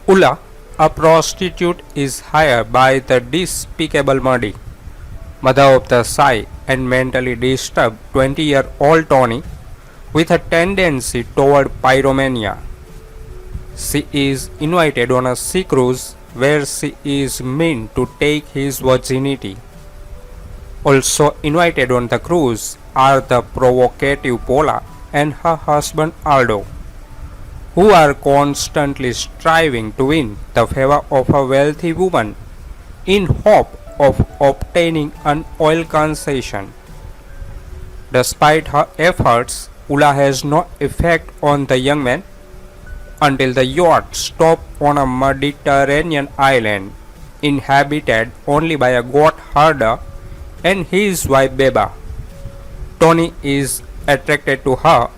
Ulla, a prostitute, is hired by the despicable Muddy, mother of the shy and mentally disturbed 20-year-old Tony with a tendency toward pyromania. She is invited on a sea cruise where she is meant to take his virginity. Also invited on the cruise are the provocative Paula and her husband Aldo, who are constantly striving to win the favor of a wealthy woman in hope of obtaining an oil concession. Despite her efforts, Ulla has no effect on the young man until the yacht stops on a Mediterranean island inhabited only by a goat herder and his wife Beba. Tony is attracted to her,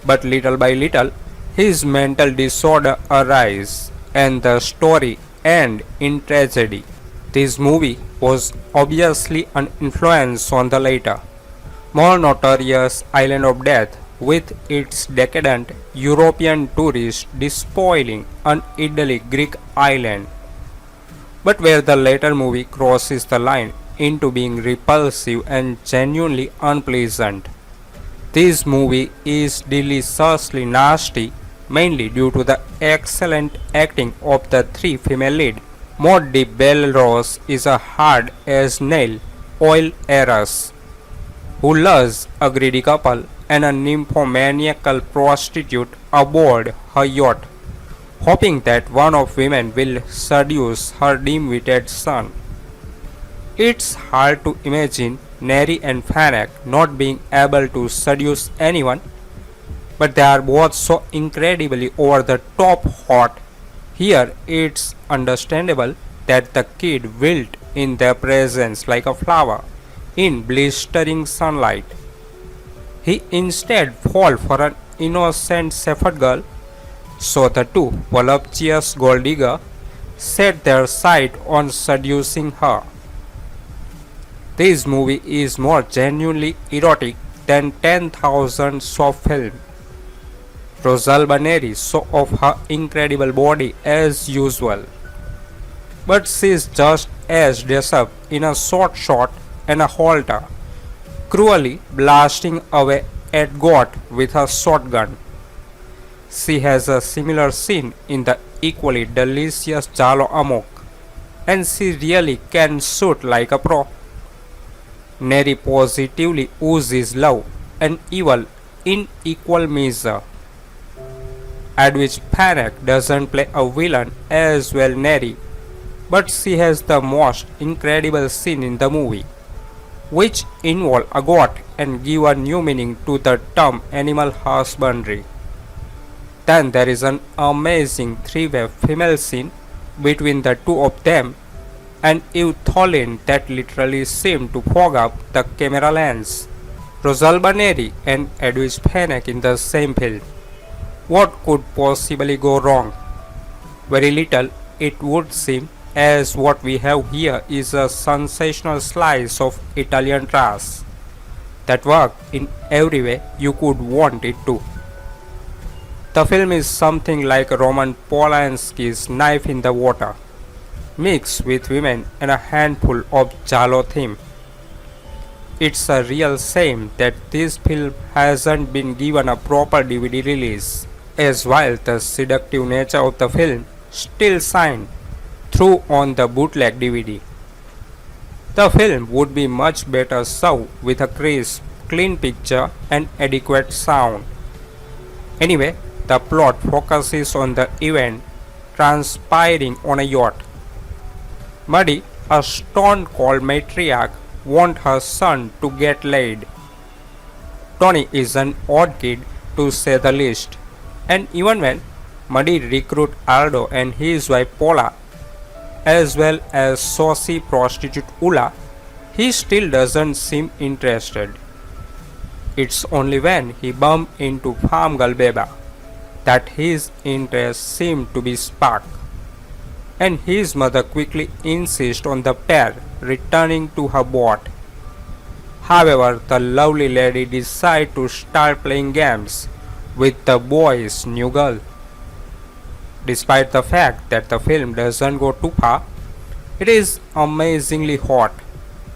but little by little his mental disorder arises and the story ends in tragedy. This movie was obviously an influence on the later, more notorious Island of Death, with its decadent European tourists despoiling an idyllic Greek island, but where the later movie crosses the line into being repulsive and genuinely unpleasant. This movie is deliciously nasty, mainly due to the excellent acting of the three female lead. Maud de Belrose is a hard as nail oil heiress who loves a greedy couple and a nymphomaniacal prostitute aboard her yacht, hoping that one of women will seduce her dim-witted son. It's hard to imagine Neri and Fenech not being able to seduce anyone, but they are both so incredibly over the top hot. Here it's understandable that the kid wilt in their presence like a flower in blistering sunlight. He instead falls for an innocent shepherd girl, so the two voluptuous gold diggers set their sight on seducing her. This movie is more genuinely erotic than 10,000 soft film. Rosalba Neri shows off her incredible body as usual, but she is just as dressed up in a short and a halter, cruelly blasting away at God with a shotgun. She has a similar scene in the equally delicious Jalo Amok, and she really can shoot like a pro. Neri positively oozes love and evil in equal measure. Edwige Fenech doesn't play a villain as well Neri, but she has the most incredible scene in the movie, which involve a goat and give a new meaning to the term animal husbandry. Then there is an amazing three-way female scene between the two of them and Thulin that literally seemed to fog up the camera lens. Rosalba Neri and Edwige Fenech in the same film. What could possibly go wrong? Very little, it would seem, as what we have here is a sensational slice of Italian trash that works in every way you could want it to. The film is something like Roman Polanski's Knife in the Water, mixed with women and a handful of Giallo theme. It's a real shame that this film hasn't been given a proper DVD release, as while the seductive nature of the film still shines through on the bootleg DVD. The film would be much better served with a crisp, clean picture and adequate sound. Anyway, the plot focuses on the event transpiring on a yacht. Muddy, a stone-cold matriarch, wants her son to get laid. Tony is an odd kid to say the least, and even when Muddy recruits Aldo and his wife Paula, as well as saucy prostitute Ulla, he still doesn't seem interested. It's only when he bumps into farm girl Beba that his interest seems to be sparked, and his mother quickly insists on the pair returning to her boat. However, the lovely lady decides to start playing games with the boy's new girl. Despite the fact that the film doesn't go too far, it is amazingly hot,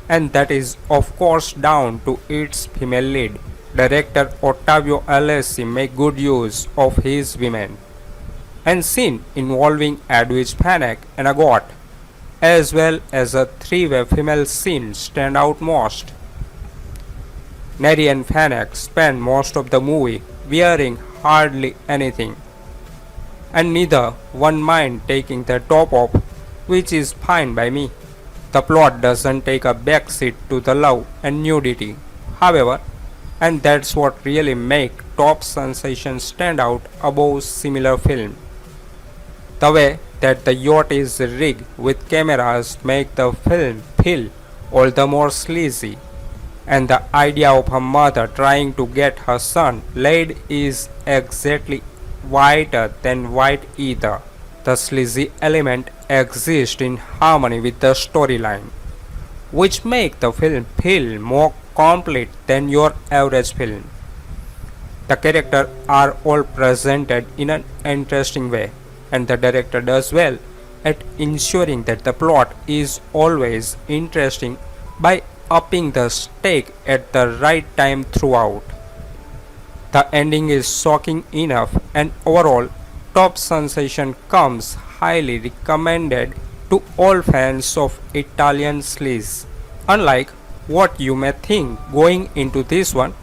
and that is of course down to its female lead. Director Ottavio Alessi make good use of his women, and scene involving Edwige, Fenech and a goat, as well as a three-way female scene stand out most. Neri and Fenech spend most of the movie wearing hardly anything, and neither one mind taking the top off, which is fine by me. The plot doesn't take a backseat to the love and nudity, however, and that's what really make Top Sensation stand out above similar film. The way that the yacht is rigged with cameras make the film feel all the more sleazy, and the idea of her mother trying to get her son laid is exactly whiter than white either. The sleazy element exists in harmony with the storyline, which make the film feel more complete than your average film. The characters are all presented in an interesting way, and the director does well at ensuring that the plot is always interesting by upping the stake at the right time throughout. The ending is shocking enough, and overall, Top Sensation comes highly recommended to all fans of Italian sleaze. Unlike what you may think going into this one,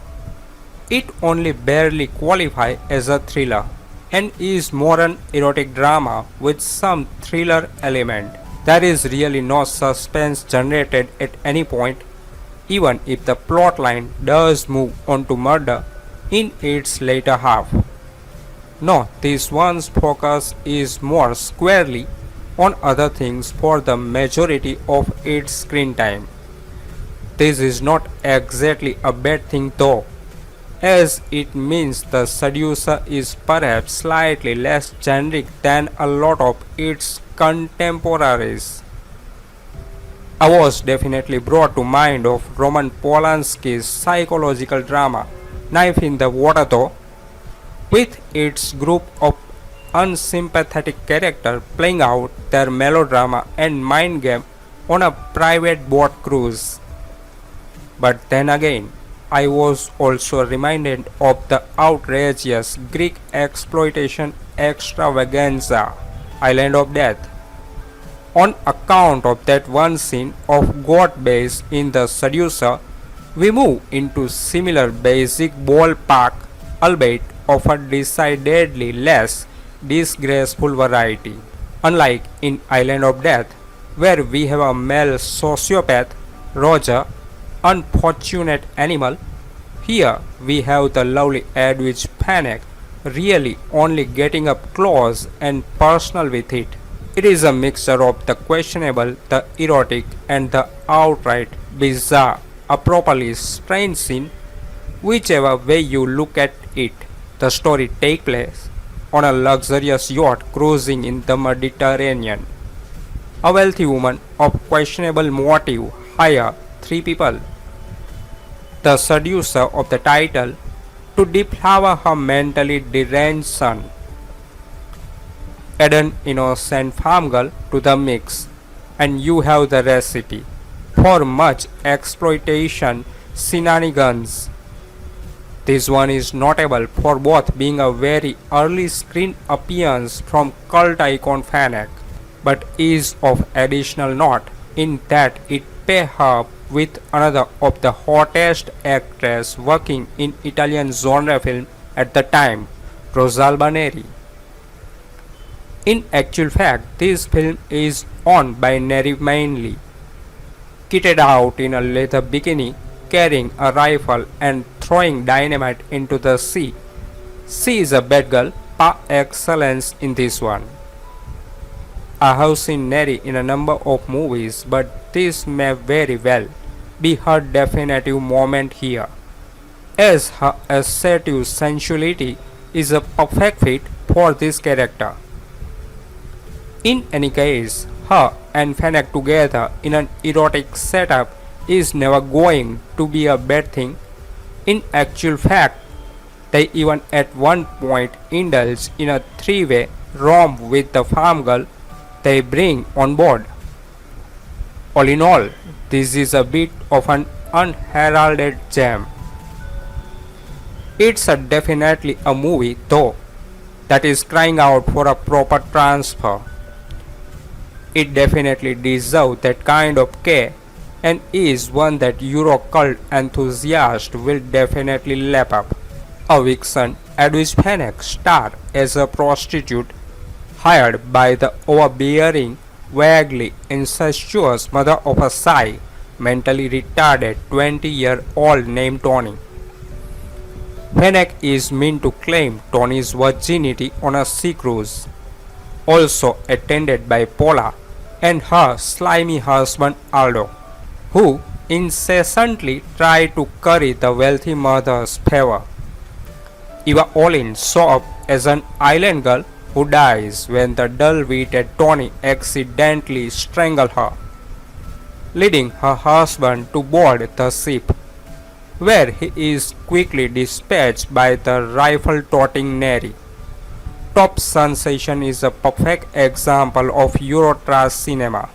it only barely qualifies as a thriller and is more an erotic drama with some thriller element. There is really no suspense generated at any point, even if the plotline does move on to murder in its later half. No, this one's focus is more squarely on other things for the majority of its screen time. This is not exactly a bad thing though, as it means the seducer is perhaps slightly less generic than a lot of its contemporaries. I was definitely brought to mind of Roman Polanski's psychological drama Knife in the Water though, with its group of unsympathetic characters playing out their melodrama and mind game on a private boat cruise. But then again, I was also reminded of the outrageous Greek exploitation extravaganza, Island of Death. On account of that one scene of God base in The Seducer, we move into similar basic ballpark, albeit of a decidedly less disgraceful variety. Unlike in Island of Death, where we have a male sociopath, Roger, unfortunate animal, here we have the lovely Edwige Fenech really only getting up close and personal with it. It is a mixture of the questionable, the erotic, and the outright bizarre, a properly strange scene, whichever way you look at it. The story takes place on a luxurious yacht cruising in the Mediterranean. A wealthy woman of questionable motive hires three people, the seducer of the title, to deflower her mentally deranged son. Add an innocent farm girl to the mix, and you have the recipe for much exploitation shenanigans. This one is notable for both being a very early screen appearance from cult icon Fenech, but is of additional note in that it pairs her with another of the hottest actress working in Italian genre film at the time, Rosalba Neri. In actual fact, this film is owned by Neri mainly, kitted out in a leather bikini, carrying a rifle and throwing dynamite into the sea. She is a bad girl par excellence in this one. I have seen Neri in a number of movies, but this may very well be her definitive moment here, as her assertive sensuality is a perfect fit for this character. In any case, her and Fenech together in an erotic setup is never going to be a bad thing. In actual fact, they even at one point indulge in a three-way romp with the farm girl they bring on board. All in all, this is a bit of an unheralded gem. Definitely a movie, though, that is crying out for a proper transfer. It definitely deserves that kind of care and is one that Euro cult enthusiasts will definitely lap up. A vixen, Edwige Fenech, star as a prostitute hired by the overbearing, vaguely incestuous mother of a mentally retarded 20-year-old named Tony. Fenech is meant to claim Tony's virginity on a sea cruise, also attended by Paula and her slimy husband Aldo, who incessantly try to curry the wealthy mother's favor. Eva Olin shows up as an island girl who dies when the dull-witted Tony accidentally strangles her, leading her husband to board the ship, where he is quickly dispatched by the rifle-toting Neri. Top Sensation is a perfect example of Eurotrash cinema.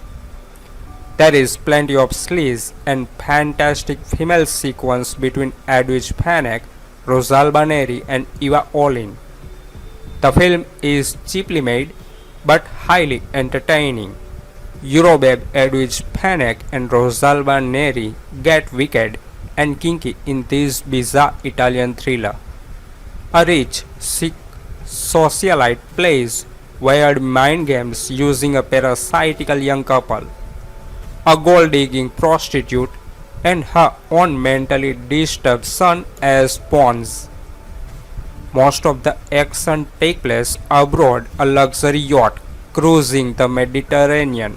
There is plenty of sleaze and fantastic female sequence between Edwige Fenech, Rosalba Neri and Eva Olin. The film is cheaply made but highly entertaining. Eurobabe Edwige Fenech and Rosalba Neri get wicked and kinky in this bizarre Italian thriller. A rich, sick socialite plays weird mind games using a parasitical young couple, a gold-digging prostitute, and her own mentally disturbed son as pawns. Most of the action takes place aboard a luxury yacht cruising the Mediterranean.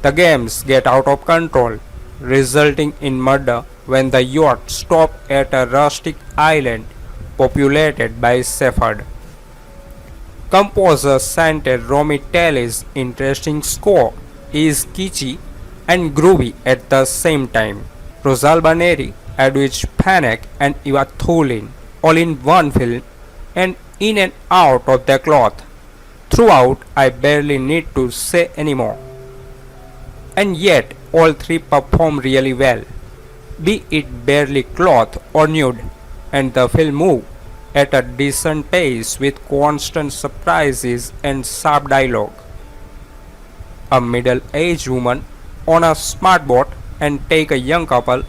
The games get out of control, resulting in murder when the yacht stops at a rustic island populated by Shepherd. Composer Sante Romitelli's interesting score is kitschy and groovy at the same time. Rosalba Neri, Edwige Fenech and Eva Thulin all in one film and in and out of their cloth. Throughout, I barely need to say anymore. And yet, all three perform really well, be it barely cloth or nude, and the film moves at a decent pace with constant surprises and sharp dialogue. A middle-aged woman on a smart boat and take a young couple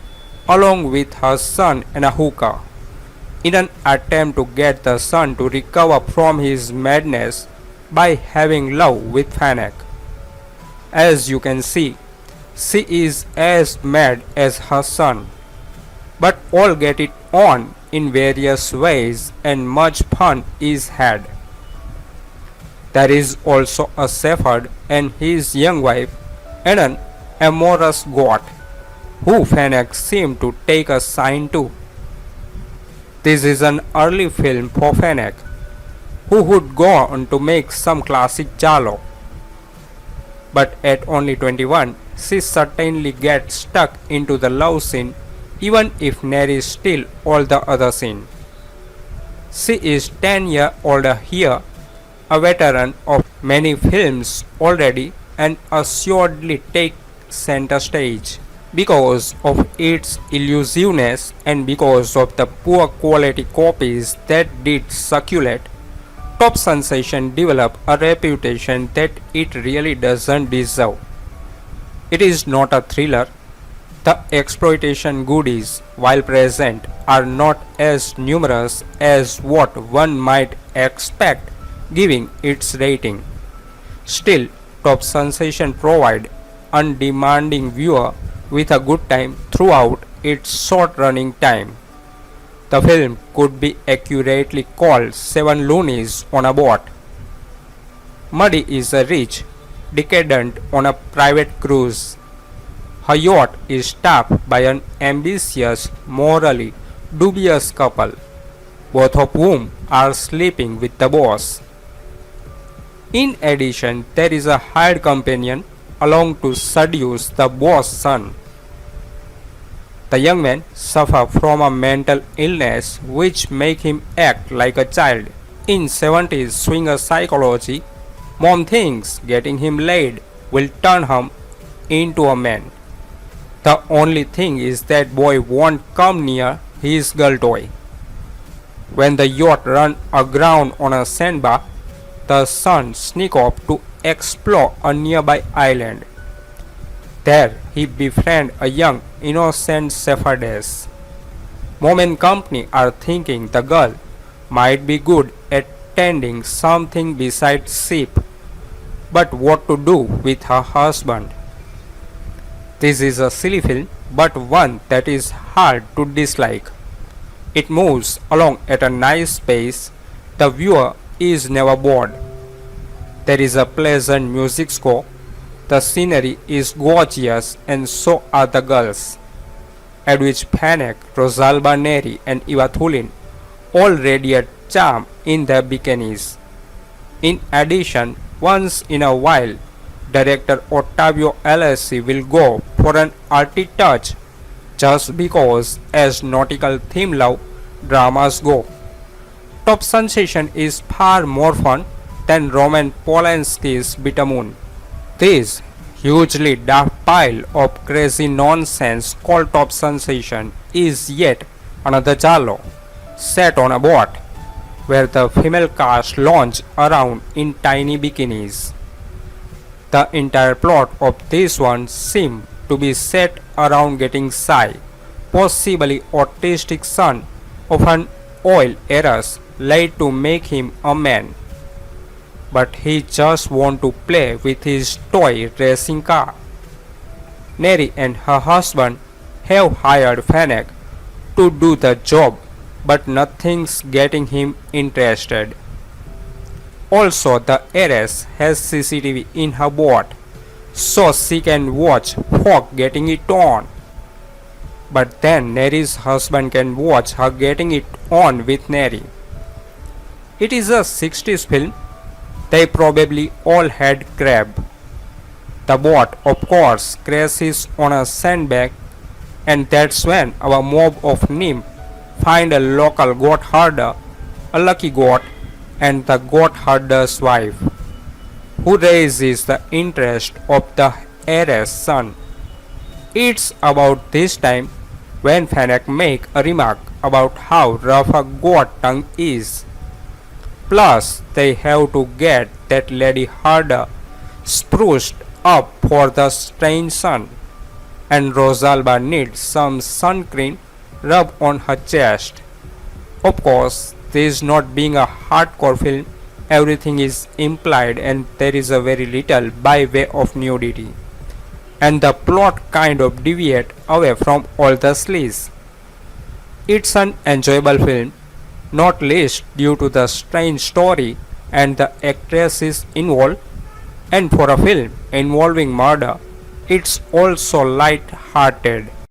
along with her son and a hooker in an attempt to get the son to recover from his madness by having love with Fenech. As you can see, she is as mad as her son, but all get it on in various ways and much fun is had. There is also a shepherd and his young wife and an amorous goat, who Fenech seemed to take a shine to. This is an early film for Fenech, who would go on to make some classic giallo. But at only 21, she certainly gets stuck into the love scene, even if Neri steals all the other scene. She is 10 years older here, a veteran of many films already, and assuredly takes center stage. Because of its elusiveness and because of the poor quality copies that did circulate, Top Sensation developed a reputation that it really doesn't deserve. It is not a thriller. The exploitation goodies, while present, are not as numerous as what one might expect giving its rating. Still, Top Sensation provides undemanding viewer with a good time throughout its short running time. The film could be accurately called Seven Loonies on a Boat. Muddy is a rich, decadent on a private cruise. Her yacht is staffed by an ambitious, morally dubious couple, both of whom are sleeping with the boss. In addition, there is a hired companion along to seduce the boss' son. The young man suffers from a mental illness which makes him act like a child, In 70s swinger psychology, mom thinks getting him laid will turn him into a man. The only thing is that boy won't come near his girl toy. When the yacht run aground on a sandbar, the son sneaks off to explore a nearby island. There he befriends a young innocent shepherdess. Mom and company are thinking the girl might be good at tending something besides sheep, but what to do with her husband? This is a silly film, but one that is hard to dislike. It moves along at a nice pace. The viewer is never bored. There is a pleasant music score. The scenery is gorgeous and so are the girls. Edwige, Fenech, Rosalba, Neri and Thulin all radiate charm in their bikinis. In addition, once in a while, director Ottavio Alessi will go for an arty touch just because as nautical theme love dramas go. Top Sensation is far more fun than Roman Polanski's Bitter Moon. This hugely dark pile of crazy nonsense called Top Sensation is yet another giallo set on a boat where the female cast lounge around in tiny bikinis. The entire plot of this one seems to be set around getting Sai, possibly autistic son of an oil heiress, laid to make him a man. But he just wants to play with his toy racing car. Neri and her husband have hired Fenech to do the job, but nothing's getting him interested. Also, the heiress has CCTV in her boat, so she can watch folk getting it on. But then Neri's husband can watch her getting it on with Neri. It is a 60s film. They probably all had crab. The boat, of course, crashes on a sandbank, and that's when our mob of nymph find a local goat herder, a lucky goat, and the goat herder's wife, who raises the interest of the heiress' son. It's about this time when Fenech make a remark about how rough a goat tongue is. Plus, they have to get that lady herder spruced up for the strange son, and Rosalba needs some sun cream rubbed on her chest. Of course, this not being a hardcore film, everything is implied and there is a very little by way of nudity. And the plot kind of deviate away from all the sleaze. It's an enjoyable film, not least due to the strange story and the actresses involved, and for a film involving murder, it's also light-hearted.